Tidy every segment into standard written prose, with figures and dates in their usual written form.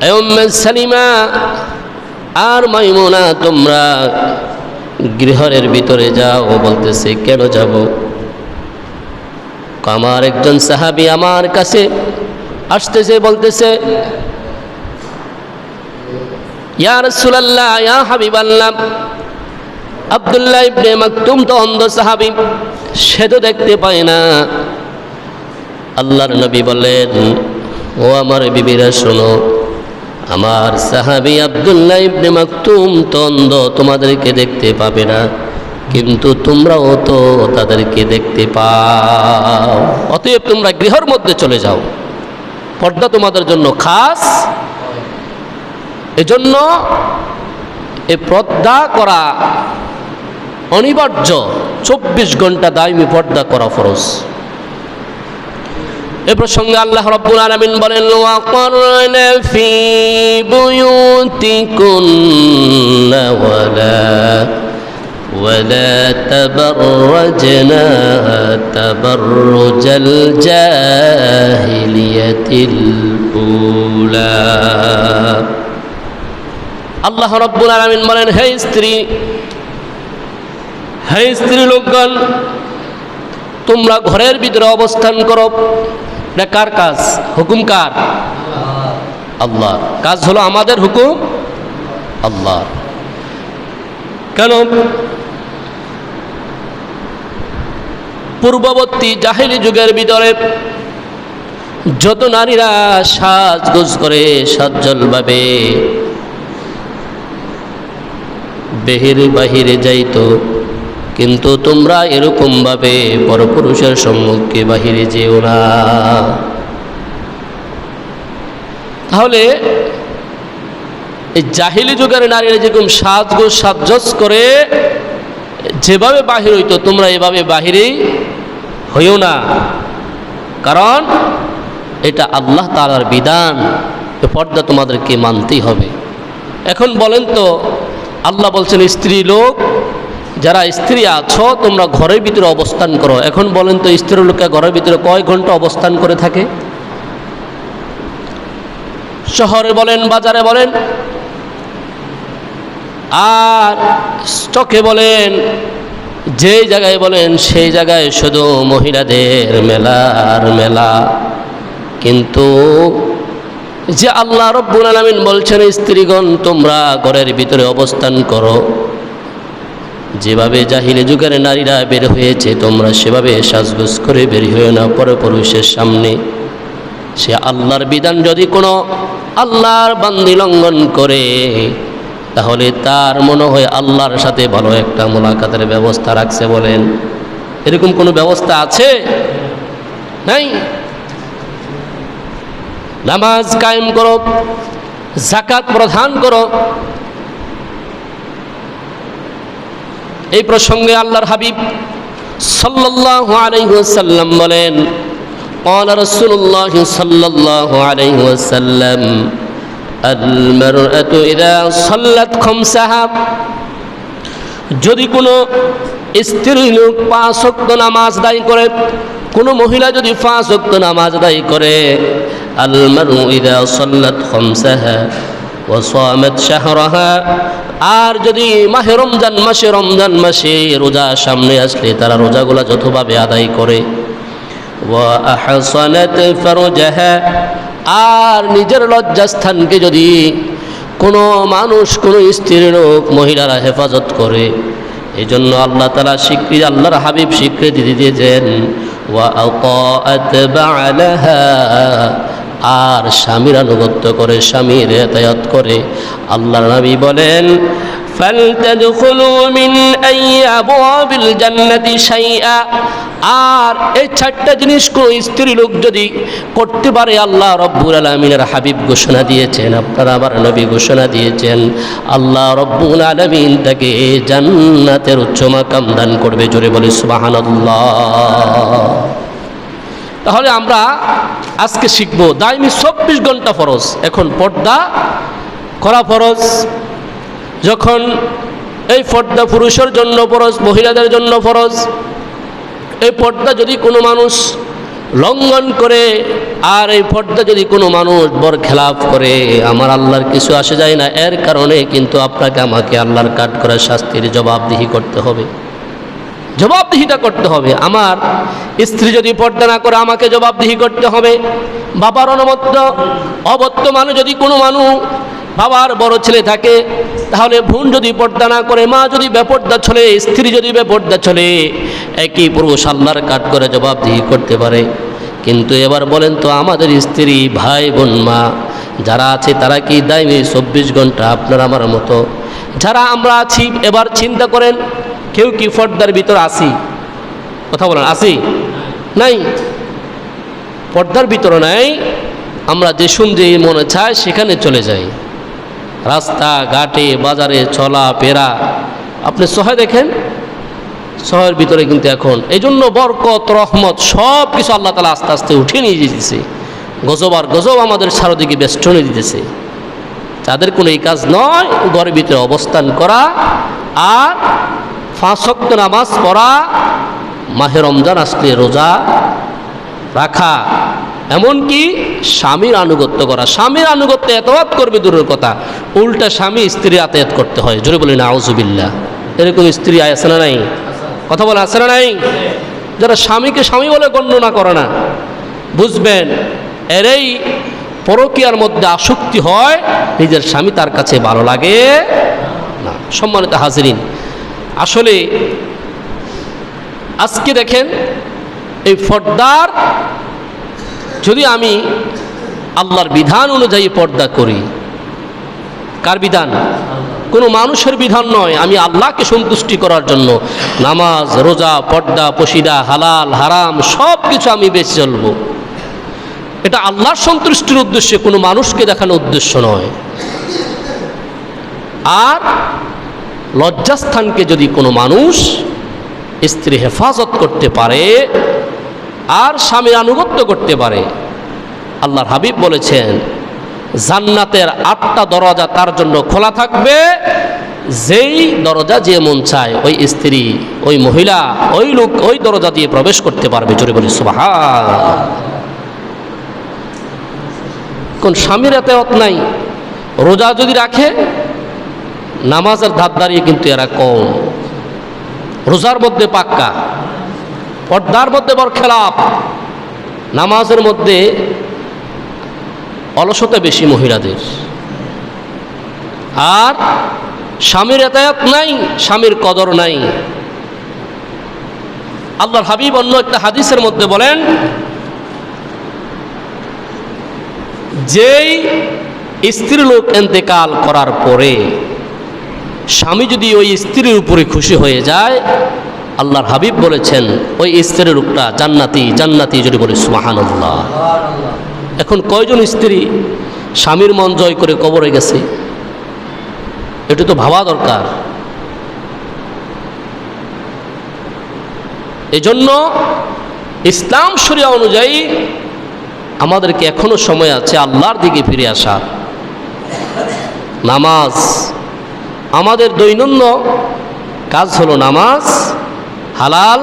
এ উম্মে সালিমা আর মাইমুনা, তোমরা গৃহের ভিতরে যাও। বলতেছে কেন যাব? আমার একজন সাহাবী আমার কাছে আসতেছে, বলতেছে ইয়া রাসূলুল্লাহ, ইয়া হাবিবাল্লাহ, আব্দুল্লাহ ইবনে মাকতুম তো অন্ধ সাহাবী, সে তো দেখতে পায় না। আল্লাহর নবী বলেন, ও আমার বিবিরা শোনো, আমার সাহাবী আব্দুল্লাহ ইবনে মাকতুম তো অন্ধ, তোমাদেরকে দেখতে পাবে না, কিন্তু তোমরাও তো তাদেরকে দেখতে পাও। অতএব তোমরা গৃহের মধ্যে চলে যাও, পর্দা তোমাদের জন্য খাস। এজন্য এই পর্দা করা অনিবার্য, 24 ঘন্টা দায়মি পর্দা করা ফরজ। এ প্রসঙ্গে আল্লাহ রাব্বুল আলামিন বলেন, ওয়াকরনা ফি বুয়ুতিকুন্না ওয়ালা তাবাররাজনা তাবাররুজাল জাহিলিয়াতিল উলা। আল্লাহ রাব্বুল আলামিন বলেন, হে স্ত্রী লোকগণ, তোমরা ঘরের ভিতরে অবস্থান করো। এটা কার কাজ? হুকুম কার? আল্লাহ। কাজ হলো আমাদের, হুকুম আল্লাহ। কেন? পূর্ববর্তী জাহেলি যুগের ভিতরে যত নারীরা সাজগোজ করে সজ্জলভাবে বাহিরে যাইতো, কিন্তু তোমরা এরকমভাবে পরপুরুষের সম্মুখে বাহিরে যেও না। তাহলে এই জাহিলি যুগের নারীরা যেরকম সাজগোজ করে যেভাবে বাহির হইতো, তোমরা এভাবে বাহিরেই হইও না, কারণ এটা আল্লাহ তাআলার বিধান। পর্দা তোমাদেরকে মানতেই হবে। এখন বলেন তো, আল্লাহ বলছেন স্ত্রী লোক, যারা স্ত্রী আছো তোমরা ঘরের ভিতরে অবস্থান করো। এখন বলেন তো, স্ত্রী লোকরা ঘরের ভিতরে কয় ঘন্টা অবস্থান করে থাকে? শহরে বলেন, বাজারে বলেন, আর চকে বলেন, যেই জায়গায় বলেন সেই জায়গায় শুধু মহিলাদের মেলা আর মেলা। কিন্তু যে আল্লাহ রাব্বুল আলামিন বলছেন, স্ত্রীগণ তোমরা ঘরের ভিতরে অবস্থান করো, যেভাবে জাহিলি যুগের নারীরা বের হয়েছে তোমরা সেভাবে সাজগোজ করে বের হয়ে না পরপুরুষের সামনে। সে আল্লাহর বিধান যদি কোনো আল্লাহর বান্দি লঙ্ঘন করে, তাহলে তার মনে হয় আল্লাহর সাথে ভালো একটা মোলাকাতের ব্যবস্থা রাখছে। বলেন, এরকম কোনো ব্যবস্থা আছে? নাই। নামাজ কায়েম করো, যাকাত প্রদান করো। এই প্রসঙ্গে আল্লাহর হাবিব সাল্লাল্লাহু আলাইহি ওয়াসাল্লাম বলেন, ক্বালা রাসূলুল্লাহ সাল্লাল্লাহু আলাইহি ওয়াসাল্লাম, আল মারআতু ইযা সাল্লাত খামসাহা, যদি কোনো স্ত্রী লোক 5 ওয়াক্ত নামাজ আদায় করে, কোনো মহিলা যদি 5 ওয়াক্ত নামাজ আদায় করে, আল মারউ ইযা সাল্লাত খামসাহা ওয়া সামাত শাহরাহা, আর যদি মাহে রমজান মাসে রোজা সামনে আসলে তারা রোজাগুলা যথাভাবে আদায় করে, ওয়া আহসানাত ফারজাহা, আর নিজের লজ্জাস্থানকে যদি কোনো মানুষ, কোনো স্ত্রী লোক, মহিলারা হেফাজত করে, এই জন্য আল্লাহ তাআলা আল্লাহর হাবিব স্বীকৃতি দিয়েছেন, ওয়া আতাআত বা'লাহা, আর স্বামীর আনুগত্য করে, স্বামীর ইতায়াত করে। আল্লাহর নবী বলেন, ফালতাদখুলু মিন আবওয়াবিল জান্নাতি শাইআ, আর এই 4টা জিনিস কোন স্ত্রী লোক যদি করতে পারে, আল্লাহ রাব্বুল আলামিনের হাবিব ঘোষণা দিয়েছেন, আপনারা আমার নবী ঘোষণা দিয়েছেন, আল্লাহ রাব্বুল আলামিন তাকে জান্নাতের উচ্চ মাকাম দান করবে। জোরে বলি সুবহানাল্লাহ। তাহলে আমরা আজকে শিখব দাইমি 24 ঘন্টা ফরজ। এখন পর্দা করা ফরজ। যখন এই পর্দা পুরুষের জন্য ফরজ, মহিলাদের জন্য ফরজ, এই পর্দা যদি কোনো মানুষ লঙ্ঘন করে আর এই পর্দা যদি কোনো মানুষ বরখেলাপ করে আমার আল্লাহর কিছু আসে যায় না। এর কারণে কিন্তু আপনাকে আমাকে আল্লাহর কাঠ করে শাস্তির জবাবদিহি করতে হবে, জবাবদিহিটা করতে হবে। আমার স্ত্রী যদি পর্দা না করে আমাকে জবাবদিহি করতে হবে। বাবার অবর্তমানে যদি কোনো মানুষ বাবার বড় ছেলে থাকে, তাহলে বোন যদি পর্দা না করে, মা যদি বেপর্দা চলে, স্ত্রী যদি বেপর্দা চলে, একই পুরুষ আল্লাহর কাঠ করে জবাবদিহি করতে পারে। কিন্তু এবার বলেন তো, আমাদের স্ত্রী, ভাই, বোন, মা যারা আছে তারা কি দাইমি 24 ঘন্টা আপনার আমার মতো যারা আমরা আছি? এবার চিন্তা করেন, কেউ কি পর্দার ভিতর আসি? কথা বলেন, আসি? নাই, পর্দার ভিতরে নাই। আমরা যে শুনতে মনে চায় সেখানে চলে যাই, রাস্তা ঘাটে বাজারে চলা ফেরা। আপনি সহায় দেখেন, শহরের ভিতরে কিন্তু এখন এই জন্য বরকত রহমত সব কিছু আল্লাহ তাআলা আস্তে আস্তে উঠিয়ে নিয়ে যেতেছে। গজব আর গজব আমাদের চারদিকে বেষ্টনে দিতেছে। তাদের কোনো এই কাজ নয়, ঘরের ভিতরে অবস্থান করা আর 5 ওয়াক্ত নামাজ পড়া, মাহে রমজান আসলে রোজা রাখা, এমনকি স্বামীর আনুগত্য করা। স্বামীর আনুগত্য এতবাদ করবে দূরের কথা, উল্টা স্বামী স্ত্রীর আতায়াত করতে হয়। জোরে বলি না আউযুবিল্লাহ। এরকম স্ত্রী আছে না নাই? কথা বলে আছে না নাই? যারা স্বামীকে স্বামী বলে গণ্য করে না, বুঝবেন এরই পরকীয়ার মধ্যে আসক্তি হয়, নিজের স্বামী তার কাছে ভালো লাগে না। সম্মানিত হাজিরিন, আসলে আজকে দেখেন এই পর্দার, যদি আমি আল্লাহর বিধান অনুযায়ী পর্দা করি, কার বিধান? কোনো মানুষের বিধান নয়, আমি আল্লাহকে সন্তুষ্টি করার জন্য নামাজ, রোজা, পর্দা, পশিদা, হালাল হারাম সব কিছু আমি বেঁচে চলবো। এটা আল্লাহর সন্তুষ্টির উদ্দেশ্যে, কোনো মানুষকে দেখানোর উদ্দেশ্য নয়। আর লজ্জাস্থানকে যদি কোনো মানুষ স্ত্রী হেফাজত করতে পারে আর স্বামীর আনুগত্য করতে পারে, আল্লাহর হাবিব বলেছেন জান্নাতের 8টা দরজা তার জন্য খোলা থাকবে। যেই দরজা যে মন চায় ওই স্ত্রী, ওই মহিলা, ওই লোক ওই দরজা দিয়ে প্রবেশ করতে পারবে। জোরে বলি সুবহানাল্লাহ। কোন স্বামীর এতায়াত নাই, রোজা যদি রাখে, নামাজের ধার দাঁড়িয়ে কিন্তু এরা কম, রোজার মধ্যে পাক্কা, পর্দার মধ্যে বরখেলাপ, নামাজের মধ্যে অলসতা বেশি মহিলাদের। আর স্বামীর এতায়াত নাই, স্বামীর কদর নাই। আল্লাহর হাবিব অন্য একটা হাদিসের মধ্যে বলেন, যেই স্ত্রী লোক ইন্তেকাল করার পরে স্বামী যদি ওই স্ত্রীর উপরে খুশি হয়ে যায়, আল্লাহর হাবিব বলেছেন ওই স্ত্রী লোকটা জান্নাতি। জান্নাতি যদি বলি সুবহানাল্লাহ। এখন কয়জন স্ত্রী স্বামীর মন জয় করে কবরে গেছে? এটা তো ভাবা দরকার। এজন্য ইসলাম শরিয়া অনুযায়ী আমাদেরকে এখনো সময় আছে আল্লাহর দিকে ফিরে আসা। নামাজ, আমাদের দৈনন্দিন কাজ হলো নামাজ, হালাল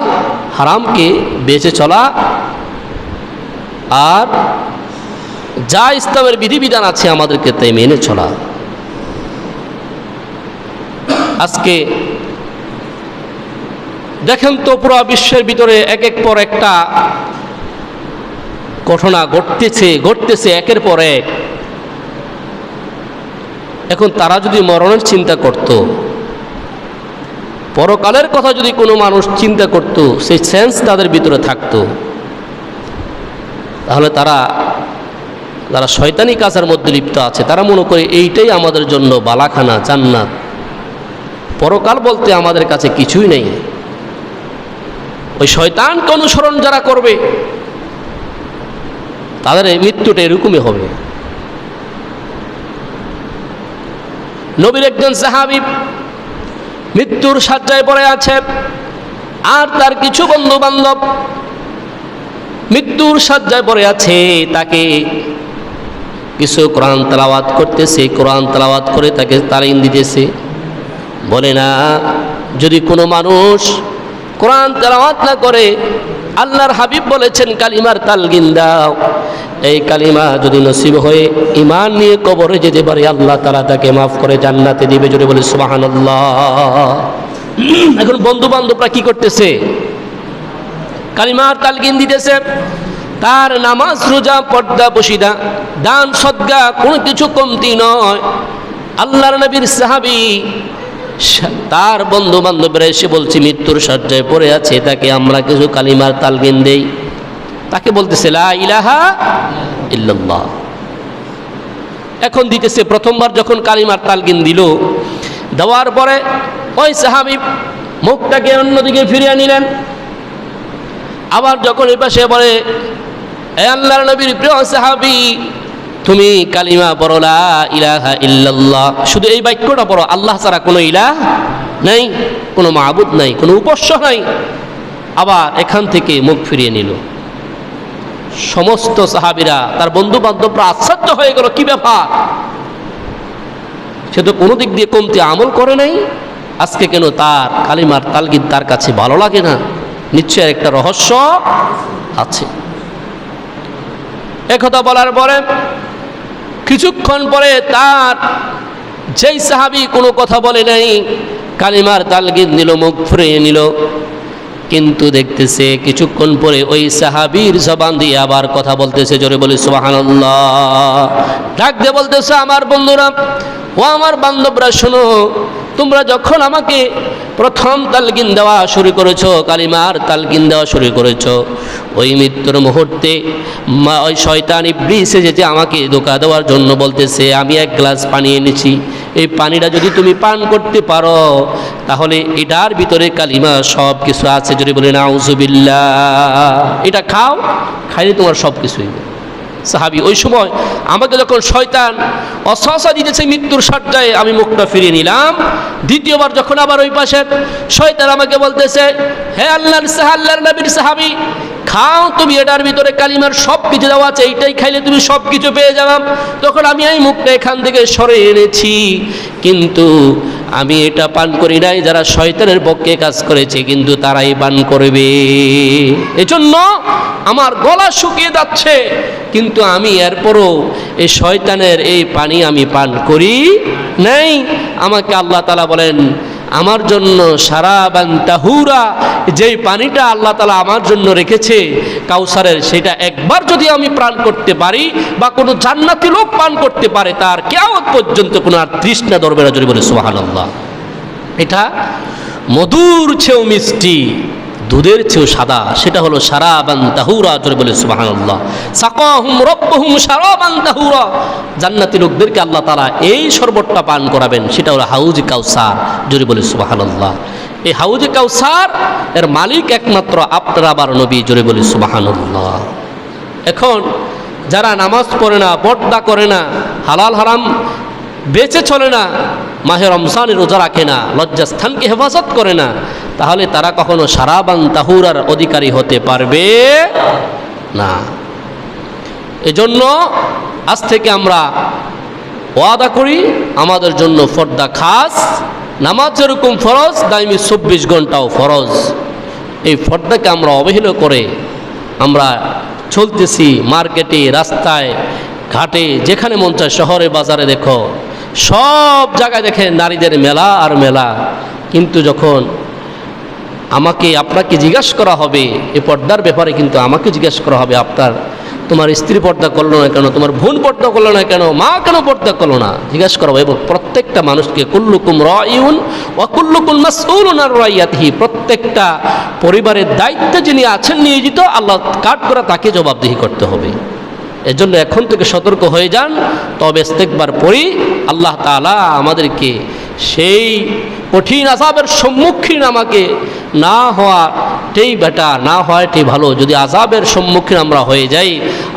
হারামকে বেঁচে চলা, আর যা ইসলামের বিধিবিধান আছে আমাদেরকে তাই মেনে চলা। আজকে দেখেন তো পুরো বিশ্বের ভিতরে এক এক পর একটা ঘটনা ঘটতেছে একের পর এক। এখন তারা যদি মরণের চিন্তা করত, পরকালের কথা যদি কোনো মানুষ চিন্তা করত, সেই সেন্স তাদের ভিতরে থাকতো, তাহলে যারা শয়তানি কাজের মধ্যে লিপ্ত আছে তারা মনে করে এইটাই আমাদের জন্য বালাখানা, জান্নাত। পরকাল বলতে আমাদের কাছে কিছুই নেই। ওই শয়তানকে অনুসরণ যারা করবে তাদের এই মৃত্যুটা এরকমই হবে। নবীর একজন সাহাবী মৃত্যুর শয্যায় পড়ে আছে, আর তার কিছু বন্ধু বান্ধব মৃত্যুর শয্যায় পড়ে আছে। তাকে কিছু কোরআন তেলাওয়াত করতেছে, কোরআন তেলাওয়াত করে তাকে তালিম দিতেছে। বলে না, যদি কোনো মানুষ কোরআন তেলাওয়াত না করে আল্লাহর হাবিব বলেছেন কালিমার তালকিন দাও, এই কালিমা যদি নসিব হয়ে ঈমান নিয়ে কবরে যেতে পারে আল্লাহ তাআলা তাকে মাফ করে জান্নাতে দিবে। জোরে বলে সুবহানাল্লাহ। এখন বন্ধু বান্ধবরা কি করতেছে? কালিমার তালকিন দিতেছে, তার নামাজ রোজা পর্দা বসিদা দান সদকা কোনো কিছু কমতি নয়। আল্লাহর নবীর সাহাবী তার বন্ধু বান্ধবরা এসে বলছে মৃত্যুর শয্যায় পড়ে আছে, তাকে আমরা কিছু কালিমার তালকিন দেই। তাকে বলতেছে লা ইলাহা ইল্লাল্লাহ। এখন দিতেছে, প্রথমবার যখন কালিমার তালকিন দিল, দেওয়ার পরে ওই সাহাবী মুখটাকে অন্যদিকে ফিরিয়ে নিলেন। আবার যখন এই পাশে বলে এ আল্লাহর নবীর প্রিয় সাহাবী, তুমি কালিমা পড়ো লা ইলাহা ইল্লাল্লাহ, শুধু এই বাক্যটা পড়ো, আল্লাহ ছাড়া কোনো ইলাহ নাই, কোনো মাবুদ নাই, কোনো উপাস্য নাই। আবার এখান থেকে মুখ ফিরিয়ে নিল। সমস্ত সাহাবীরা তার বন্ধু বান্ধবরা আশ্চর্য হয়ে গেল, কি ব্যাপার, সে তো কোনো দিক দিয়ে কমতি আমল করে নাই, আজকে কেন তার কালিমার তালকিন তার কাছে ভালো লাগে না? নিশ্চয় একটা রহস্য আছে। একথা বলার পরে কিছুক্ষণ পরে তার যেই সাহাবী কোনো কথা বলে নাই, কালিমার তালকিন দিল, মুখ ফিরিয়ে নিল, কিন্তু দেখতেছে কিছুক্ষণ পরে ওই সাহাবীর জবান দিয়ে আবার কথা বলতেছে। জোরে বলি সুবহানাল্লাহ। ডাক দিয়ে বলতেছে আমার বন্ধুরা ও আমার বান্ধবরা, শোনো, তোমরা যখন আমাকে প্রথম তালকিন দেওয়া শুরু করেছো, কালিমার তালকিন দেওয়া শুরু করেছো, ওই মৃত্যুর মুহূর্তে ওই শয়তান ইবলিস এসেছে আমাকে ধোঁকা দেওয়ার জন্য, বলতেছে আমি এক গ্লাস পানি এনেছি, এই পানিটা যদি তুমি পান করতে পারো তাহলে এটার ভিতরে কালিমা সব কিছু আছে। যদি বলে নাউজুবিল্লাহ, এটা খাও, খাইলে তোমার সব কিছুই। সাহাবী ওই সময় আমাকে যখন শয়তান অসহসা দিতেছে মৃত্যুর শয্যায়, আমি মুখটা ফিরিয়ে নিলাম। দ্বিতীয়বার যখন আবার ওই পাশে শয়তান আমাকে বলতেছে হে আল্লাহর নবীর সাহাবী, খাও তুমি, এটার ভিতরে কালিমার সব কিছু দেওয়া আছে, এইটাই খাইলে তুমি সব কিছু পেয়ে যাবে, তখন আমি এই মুখটা এখান থেকে সরে এনেছি, কিন্তু আমি এটা পান করি নাই, যারা শয়তানের পক্ষে কাজ করেছে কিন্তু তারাই পান করবে। এজন্য আমার গলা শুকিয়ে যাচ্ছে, কিন্তু আমি এরপরও এই শয়তানের এই পানি আমি পান করি নাই। আমাকে আল্লাহ তাআলা বলেন আমার জন্য শারাবান তাহুরা, যেই পানিটা আল্লাহ তাআলা আমার জন্য রেখেছে কাউসারের, সেটা একবার যদি আমি পান করতে পারি বা কোনো জান্নাতি লোক পান করতে পারে, তার কিয়ামত পর্যন্ত কোনো আর তৃষ্ণা ধরবে না। যদি বলে সুবহানাল্লাহ। এটা মধুর চেয়েও মিষ্টি, দুধের চেয়েও সাদা, সেটা হলো শারাবান তাহুরা। জোরে বলে সুবহানাল্লাহ। সাকাহুম রাব্বুহুম শারাবান তাহুরা, জান্নাতি লোকদেরকে আল্লাহ তাআলা এই শরবতটা পান করাবেন, সেটা হলো হাউজে কাউসার। জোরে বলে সুবহানাল্লাহ। এই হাউজে কাউসার এর মালিক একমাত্র আপনার আবার নবী। জোরে বলে সুবহানাল্লাহ। এখন যারা নামাজ পড়ে না, পর্দা করে না, হালাল হারাম বেঁচে চলে না, মাহে রমজানের রোজা রাখে না, লজ্জাস্থানকে হেফাজত করে না, তাহলে তারা কখনো শারাবান তাহুরার অধিকারী হতে পারবে না। এজন্য আজ থেকে আমরা ওয়াদা করি, আমাদের জন্য পর্দা খাস, নামাজ যেরকম ফরজ, দাইমি 24 ঘন্টাও ফরজ। এই পর্দাকে আমরা অবহেলা করে আমরা চলতেছি মার্কেটে, রাস্তায় ঘাটে, যেখানে মন চায়, শহরে বাজারে দেখো, সব জায়গায় দেখে নারীদের মেলা আর মেলা। কিন্তু যখন আপনাকে জিজ্ঞাসা করা হবে এই পর্দার ব্যাপারে, কিন্তু আমাকে জিজ্ঞাসা করা হবে তোমার স্ত্রী পর্দা করলো না কেন, তোমার বোন পর্দা করলো না কেন, মা কেন পর্দা করলো না, জিজ্ঞাসা করা হবে। এবং প্রত্যেকটা মানুষকে কুল্লুকুম রাইউন ওয়া কুল্লুকুম মাসউলুন আন রাইয়াতিহি, প্রত্যেকটা পরিবারের দায়িত্বে যিনি আছেন নিয়োজিত, আল্লাহ কাট করা তাকে জবাবদিহি করতে হবে। এজন্য এখন থেকে সতর্ক হয়ে যান, তবে ইস্তেগফার পড়ি, আল্লাহ তাআলা আমাদেরকে সেই কঠিন আযাবের সম্মুখীন আমাকে না হওয়াটাই বেটার, না হওয়াটাই ভালো। যদি আযাবের সম্মুখীন আমরা হয়ে যাই,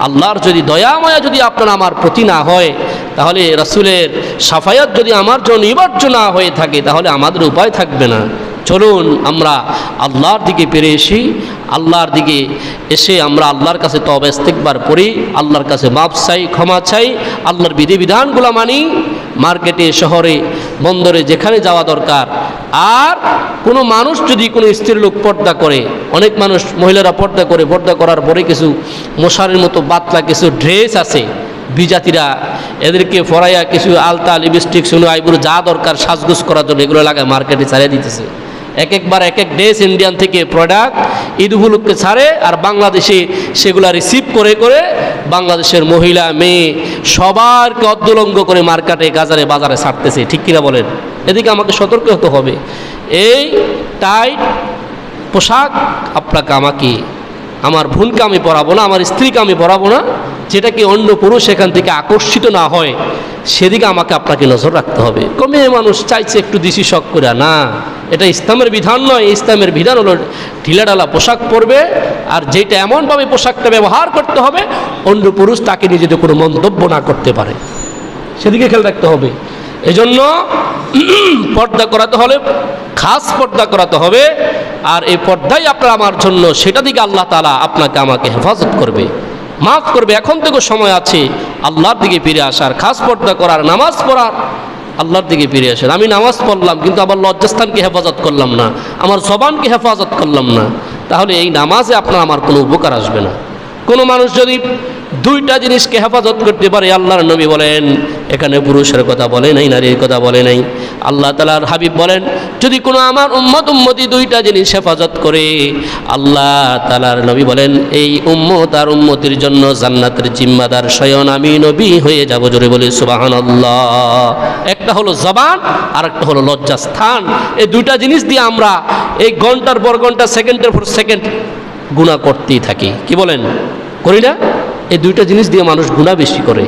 আল্লাহর যদি দয়াময়া যদি আপনার আমার প্রতি না হয়, তাহলে রাসূলের শাফায়াত যদি আমার জন্য নিবার্য না হয়ে থাকে, তাহলে আমাদের উপায় থাকবে না। চলুন আমরা আল্লাহর দিকে ফিরে আসি, আল্লাহর দিকে এসে আমরা আল্লাহর কাছে তওবা ইস্তেগফার করি, আল্লাহর কাছে মাফ চাই, ক্ষমা চাই, আল্লাহর বিধিবিধানগুলো মানি। মার্কেটে, শহরে, বন্দরে যেখানে যাওয়া দরকার আর কোনো মানুষ যদি কোনো স্ত্রী লোক পর্দা করে, অনেক মানুষ মহিলারা পর্দা করে, পর্দা করার পরে কিছু মশারির মতো পাতলা কিছু ড্রেস আছে বিজাতিরা, এদেরকে ফরাইয়া কিছু আলতা লিপস্টিক শুনো আইবুড়ো যা দরকার সাজগোজ করার জন্য এগুলো লাগায় মার্কেটে ছাড়িয়ে দিতেছে। এক একবার এক এক ড্রেস ইন্ডিয়ান থেকে প্রোডাক্ট ঈদ উপলক্ষে ছাড়ে, আর বাংলাদেশে সেগুলা রিসিভ করে করে বাংলাদেশের মহিলা মেয়ে সবারকে অর্ধলঙ্গ করে মার্কেটে বাজারে ছাড়তেছে। ঠিক কিনা বলেন? এদিকে আমাকে সতর্ক হতে হবে। এই টাইট পোশাক আপনাকে আমাকে, আমার বোনকে আমি পরাবো না, আমার স্ত্রীকে আমি পরাবো না, যেটা কি অন্য পুরুষ এখান থেকে আকর্ষিত না হয় সেদিকে আমাকে আপনাকে নজর রাখতে হবে। কমে মানুষ চাইছে একটু দিশি শখ করে, না, এটা ইসলামের বিধান নয়। ইসলামের বিধান হলো ঢিলাঢালা পোশাক পরবে, আর যেটা এমনভাবে পোশাকটা ব্যবহার করতে হবে অন্য পুরুষ তাকে নিয়ে যদি কোনো মন্তব্য না করতে পারে, সেদিকে খেয়াল রাখতে হবে। এজন্য পর্দা করাতে হলে খাস পর্দা করাতে হবে, আর এই পর্দাই আপনার আমার জন্য, সেটা দিকে আল্লাহ তাআলা আপনাকে আমাকে হেফাজত করবে, মাফ করবে। এখন থেকে সময় আছে আল্লাহর দিকে ফিরে আসার, খাস পর্দা করার, নামাজ পড়ার, আল্লাহর দিকে ফিরে আসেন। আমি নামাজ পড়লাম কিন্তু আবার লজ্জাস্থানকে হেফাজত করলাম না, আমার জবানকে হেফাজত করলাম না, তাহলে এই নামাজে আপনার আমার কোনো উপকার আসবে না। কোনো মানুষ যদি দুইটা জিনিসকে হেফাজত করতে পারে, আল্লাহর নবী বলেন, এখানে পুরুষের কথা বলে নাই, নারীর কথা বলে নাই, আল্লাহ তাআলার হাবিব বলেন, যদি কোনো আমার উম্মতি দুইটা জিনিস হেফাজত করে, আল্লাহ তাআলার নবী বলেন, এই উম্মত আর উম্মতির জন্য জান্নাতের জিম্মাদার স্বয়ং আমি নবী হয়ে যাব। জোরে বলি সুবহানাল্লাহ। একটা হলো জবান, আর একটা হলো লজ্জাস্থান। এই দুইটা জিনিস দিয়ে আমরা এই ঘন্টার পর ঘন্টা, সেকেন্ডের পর সেকেন্ড গুনাহ করতেই থাকি। কি বলেন? করি না? এই দুইটা জিনিস দিয়ে মানুষ গুনাহ বেশি করে।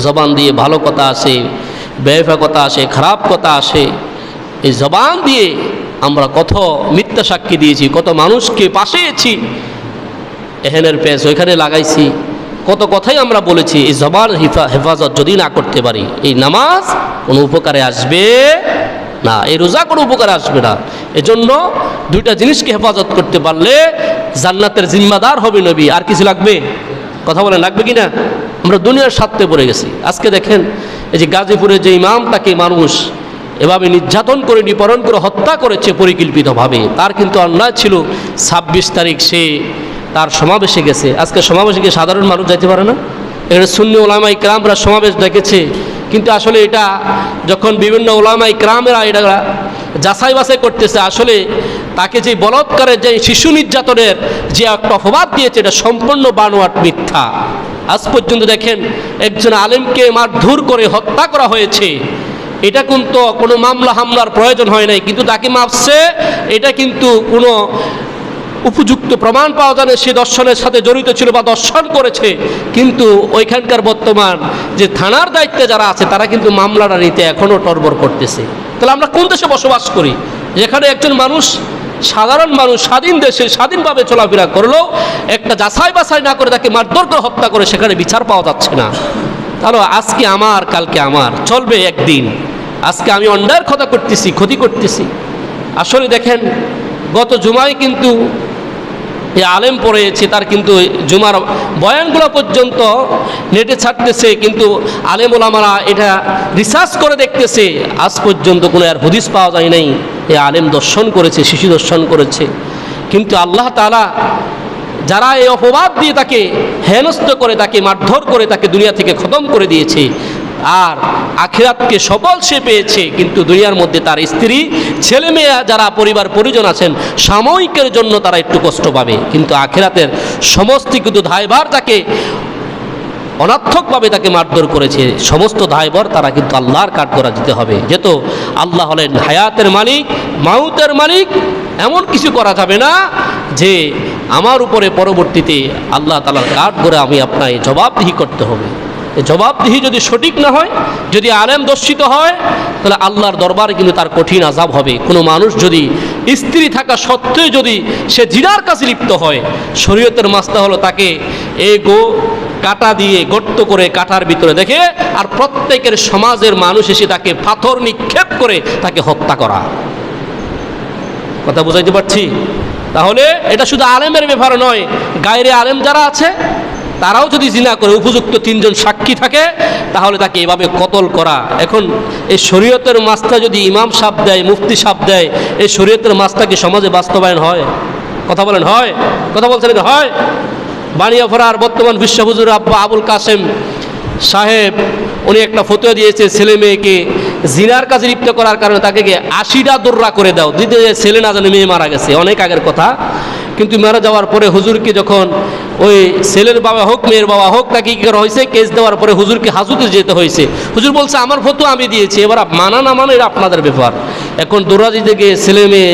জবান দিয়ে ভালো কথা আসে, বেফা কথা আসে, খারাপ কথা আসে। এই জবান দিয়ে আমরা কত মিথ্যা সাক্ষী দিয়েছি, কত মানুষকে পাশিয়েছি, এখানের পেজ ওইখানে লাগাইছি, কত কথাই আমরা বলেছি। এই জবান হেফাজত যদি না করতে পারি, এই নামাজ কোনো উপকারে আসবে না, এই রোজা কোনো উপকারে আসবে না। এজন্য দুইটা জিনিসকে হেফাজত করতে পারলে জান্নাতের জিম্মাদার হবে নবী। আর কিছু লাগবে? কথা বলেন, লাগবে কি না? আমরা দুনিয়ার স্বার্থে পড়ে গেছি। আজকে দেখেন, এই যে গাজীপুরে যে ইমাম, তাকে মানুষ এভাবে নির্যাতন করে, নিপীড়ন করে হত্যা করেছে পরিকল্পিতভাবে। তার কিন্তু অন্যায় ছিল 26 তারিখ সে তার সমাবেশে গেছে। আজকে সমাবেশে গিয়ে সাধারণ মানুষ যাইতে পারে না। এখানে সুন্নি ওলামা ইকরামরা সমাবেশ দেখেছে, কিন্তু আসলে এটা যখন বিভিন্ন ওলামা ইকরামেরা এটা যাচাই বাছাই করতেছে, আসলে তাকে যে বলৎকারের, যে শিশু নির্যাতনের যে একটা অপবাদ দিয়েছে, এটা সম্পূর্ণ বানোয়াট, মিথ্যা। আজ পর্যন্ত দেখেন একজন আলেমকে মারধর করে হত্যা করা হয়েছে, এটা কিন্তু কোনো মামলা হামলার প্রয়োজন হয় নাই, কিন্তু তাকে মারছে, এটা কিন্তু কোনো উপযুক্ত প্রমাণ পাওয়া যায় না সে দর্শনের সাথে জড়িত ছিল বা দর্শন করেছে। কিন্তু ওইখানকার বর্তমান যে থানার দায়িত্বে যারা আছে, তারা কিন্তু মামলাটা নিতে এখনও টড়বড় করতেছে। তাহলে আমরা কোন দেশে বসবাস করি, যেখানে একজন মানুষ, সাধারণ মানুষ স্বাধীন দেশে স্বাধীনভাবে চলাফেরা করলেও একটা যাচাই বাছাই না করে তাকে মারধর করে হত্যা করে, সেখানে বিচার পাওয়া যাচ্ছে না। তাহলে আজকে আমার, কালকে আমার, চলবে একদিন। আজকে আমি অন্যায়ের কথা করতেছি, ক্ষতি করতেছি। আসলে দেখেন, গত জুমায় কিন্তু এই আলেম পড়েছে, তার কিন্তু জুমার বয়ানগুলো পর্যন্ত নেটে ছাড়তেছে, কিন্তু আলেম ওলামারা এটা রিসার্চ করে দেখতেছে, আজ পর্যন্ত কোনো আর হাদিস পাওয়া যায় নাই এই আলেম দর্শন করেছে, শিশু দর্শন করেছে। কিন্তু আল্লাহ তাআলা যারা এই অপবাদ দিয়ে তাকে হেনস্থ করে, তাকে মারধর করে, তাকে দুনিয়া থেকে খতম করে দিয়েছে, আর আখিরাতকে সফল সে পেয়েছে, কিন্তু দুনিয়ার মধ্যে তার স্ত্রী, ছেলে মেয়ে, যারা পরিবার পরিজন আছেন, সাময়িকের জন্য তারা একটু কষ্ট পাবে, কিন্তু আখিরাতের সমস্ত কিন্তু দায়ভার তাকে অনর্থকভাবে তাকে মারধর করেছে, সমস্ত দায়ভার তারা কিন্তু আল্লাহর কাঠগড়া দিতে হবে। যেহেতু আল্লাহ হলেন হায়াতের মালিক, মাউতের মালিক, এমন কিছু করা যাবে না যে আমার উপরে পরবর্তীতে আল্লাহ তাআলার কাঠগড়া আমি আপনাকে জবাবদিহি করতে হবে। জবাবদিহি যদি সঠিক না হয়, যদি আলেম দর্শিত হয়, তাহলে আল্লাহর দরবারে কিন্তু তার কঠিন আযাব হবে। কোনো মানুষ যদি স্ত্রী থাকা সত্ত্বেও যদি সে জিনার কাছে লিপ্ত হয়, শরীয়তের মাসলা হলো তাকে এই কাঁটা দিয়ে গর্ত করে কাঁটার ভিতরে দেখে, আর প্রত্যেকের সমাজের মানুষ এসে তাকে পাথর নিক্ষেপ করে তাকে হত্যা করা। কথা বুঝাইতে পারছি? তাহলে এটা শুধু আলেমের ব্যাপার নয়, গায়রে আলেম যারা আছে তারাও যদি জিনা করে উপযুক্ত 3 জন সাক্ষী থাকে তাহলে তাকে এভাবে কতল করা। এখন এই শরীয়তের মাসটা যদি ইমাম সাহেব দেয়, মুফতি সাহেব দেয়, এই শরীয়তের মাসটা কি সমাজে বাস্তবায়ন হয়? কথা বলেন, হয়? কথা বলছেন হয়? বানিয়াফাড়ার বর্তমান বিশ্ব হুজুর আব্বা আবুল কাসেম সাহেব উনি একটা ফতোয়া দিয়েছে, ছেলে মেয়েকে জিনার কাজে লিপ্ত করার কারণে তাকে 80টা দোররা করে দাও, দিতে ছেলে না জানে মেয়ে মারা গেছে, অনেক আগের কথা। কিন্তু মারা যাওয়ার পরে হুজুরকে যখন ওই ছেলের বাবা হোক মেয়ের বাবা হোক তাকে কী করা হয়েছে, কেস দেওয়ার পরে হুজুরকে হাজতে যেতে হয়েছে। হুজুর বলছে আমার ফতোয়া আমি দিয়েছি, এবার মানা না মানা এটা আপনাদের ব্যাপার। এখন দোররা দিতে গিয়ে ছেলে মেয়ে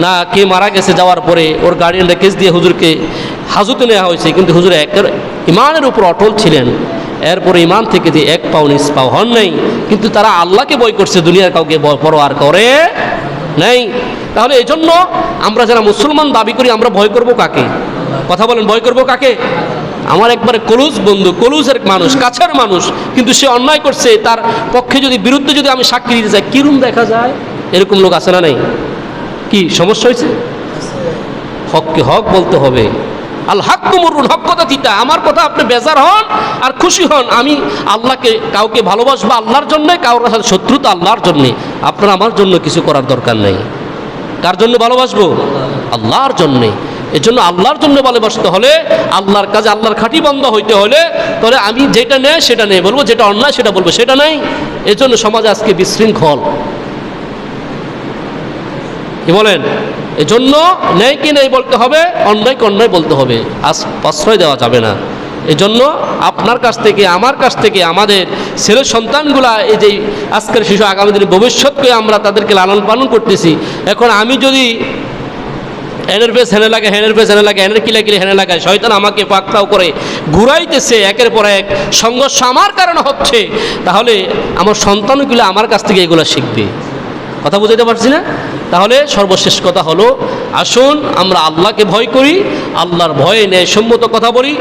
না কে মারা গেছে, যাওয়ার পরে ওর গার্ডিয়ানরা কেস দিয়ে হুজুরকে হাজতে নেওয়া হয়েছে। কিন্তু হুজুর একের ইমানের উপর অটল ছিলেন, এরপরে ইমান থেকে যে 1 পাও নিচ পাও হন নাই। কিন্তু তারা আল্লাহকে ভয় করছে, দুনিয়ার কাউকে পরোয়ার করে নাই। তাহলে এই জন্য আমরা যারা মুসলমান দাবি করি আমরা ভয় করব কাকে? কথা বলেন, ভয় করব কাকে? আমার একবারে কলুজ বন্ধু, কলুজের মানুষ, কাছের মানুষ, কিন্তু সে অন্যায় করছে, তার পক্ষে যদি বিরুদ্ধে যদি আমি সাক্ষী দিতে চাই, কিরম দেখা যায়? এরকম লোক আছে না নাই? কি সমস্যা হয়েছে? হককে হক বলতে হবে। আল হক কুমরুন, হক কথা তিতা। আমার কথা আপনি বেজার হন আর খুশি হন, আমি আল্লাহকে কাউকে ভালোবাসবো আল্লাহর জন্যে, কারোর সাথে শত্রুতা আল্লাহর জন্যে। আপনার আমার জন্য কিছু করার দরকার নেই। কার জন্য ভালোবাসবো? আল্লাহর জন্যে। এজন্য আল্লাহর জন্য ভালোবাসতে হলে, আল্লাহর কাজে আল্লাহর খাঁটি বান্দা হইতে হলে, তাহলে আমি যেটা নেই সেটা নেই বলবো, যেটা অন্যায় সেটা বলবো, সেটা নেই। এজন্য সমাজে আজকে বিশৃঙ্খল। কি বলেন? এজন্য নেই কি নেই বলতে হবে, অন্যায়কে অন্যায় বলতে হবে, আজ প্রশ্রয় দেওয়া যাবে না। এজন্য আপনার কাছ থেকে আমার কাছ থেকে আমাদের ছেলে সন্তানগুলা, এই যে আজকের শিশু আগামী দিনের ভবিষ্যৎকে আমরা তাদেরকে লালন পালন করতেছি। এখন আমি যদি হেনের পেস হেনে লাগে, হেনের পেস হেনে লাগে, হেনের কিলা কিলে হেনে লাগায়, শয়তান আমাকে পাকড়াও করে ঘুরাইতেছে, একের পর এক সংঘর্ষ আমার কারণে হচ্ছে, তাহলে আমার সন্তানগুলো আমার কাছ থেকে এগুলো শিখবে। কথা বুঝাইতে পারছি না? তাহলে সর্বশেষ কথা হলো, আসুন আমরা আল্লাহকে ভয় করি, আল্লাহর ভয়ে ন্যায়সম্মত কথা বলি।